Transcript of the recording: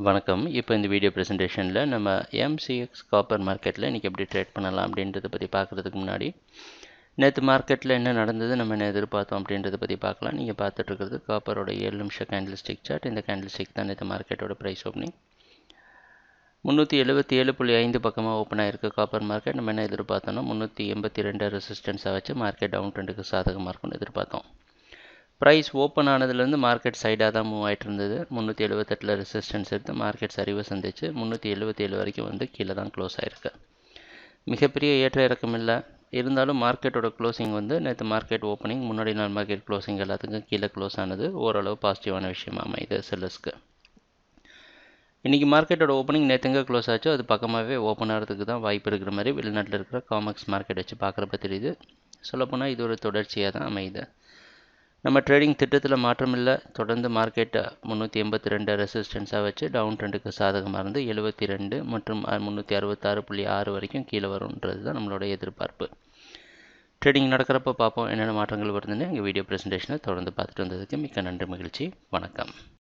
வணக்கம். இப்போ இந்த வீடியோ ப்ரெசன்டேஷனில் நம்ம MCX காப்பர் மார்க்கெட்டில் இன்றைக்கி எப்படி ட்ரேட் பண்ணலாம் அப்படின்றத பற்றி பார்க்குறதுக்கு முன்னாடி நேற்று மார்க்கெட்டில் என்ன நடந்தது, நம்ம என்ன எதிர்பார்த்தோம் அப்படின்றத பற்றி பார்க்கலாம். நீங்கள் பார்த்துட்ருக்கிறது காப்பரோட 7 நிமிஷம் கேண்டில் ஸ்டிக் சார்ட். இந்த கேண்டில் ஸ்டிக் தான் நேற்று மார்க்கெட்டோட ப்ரைஸ் ஓப்பனிங் 377.5 பக்கமாக ஓப்பன் ஆகிருக்கு காப்பர் மார்க்கெட். நம்ம என்ன எதிர்பார்த்தோம்னா 382 ரெசிஸ்டன்ஸாக வச்சு மார்க்கெட் டவுன் ட்ரெண்டுக்கு சாதகமாக இருக்கும்னு எதிர்பார்த்தோம். ப்ரைஸ் ஓப்பன் ஆனதுலேருந்து மார்க்கெட் சைடாக தான் மூவ் ஆகிட்டு இருந்தது. 378 ரெசிஸ்டன்ஸ் எடுத்து மார்க்கெட் சரிவை சந்திச்சு 377 வரைக்கும் வந்து கீழே தான் க்ளோஸ் ஆகிருக்கு. மிகப்பெரிய ஏற்ற இறக்கம் இல்லை. இருந்தாலும் மார்க்கெட்டோட க்ளோசிங் வந்து நேற்று மார்க்கெட் ஓப்பனிங் முன்னாடி நாள் மார்க்கெட் க்ளோசிங் எல்லாத்துக்கும் கீழே க்ளோஸ் ஆனது ஓரளவு பாசிட்டிவான விஷயமா அமையுது செல்லர்ஸ்க்கு. இன்றைக்கி மார்க்கெட்டோட ஓப்பனிங் நேற்றுங்க க்ளோஸ் ஆச்சோ அது பக்கமாகவே ஓப்பன் ஆகிறதுக்கு தான் வாய்ப்பு இருக்கிற மாதிரி வெளிநாட்டில் இருக்கிற காமெக்ஸ் மார்க்கெட் வச்சு பார்க்குறப்ப தெரியுது. சொல்லப்போனால் இது ஒரு தொடர்ச்சியாக தான் அமையுது. நம்ம ட்ரேடிங் திட்டத்தில் மாற்றமில்லை. தொடர்ந்து மார்க்கெட்டை 382 ரெசிஸ்டன்ஸாக வச்சு டவுன் ட்ரெண்டுக்கு சாதகமாக இருந்து 72 மற்றும் 366.6 வரைக்கும் கீழே வரும்ன்றது தான் நம்மளோட எதிர்பார்ப்பு. ட்ரேடிங் நடக்கிறப்ப பார்ப்போம் என்னென்ன மாற்றங்கள் வருதுன்னு எங்கள் வீடியோ ப்ரெசன்டேஷனை தொடர்ந்து பார்த்துட்டு வந்ததுக்கு மிக்க நன்றி, மகிழ்ச்சி, வணக்கம்.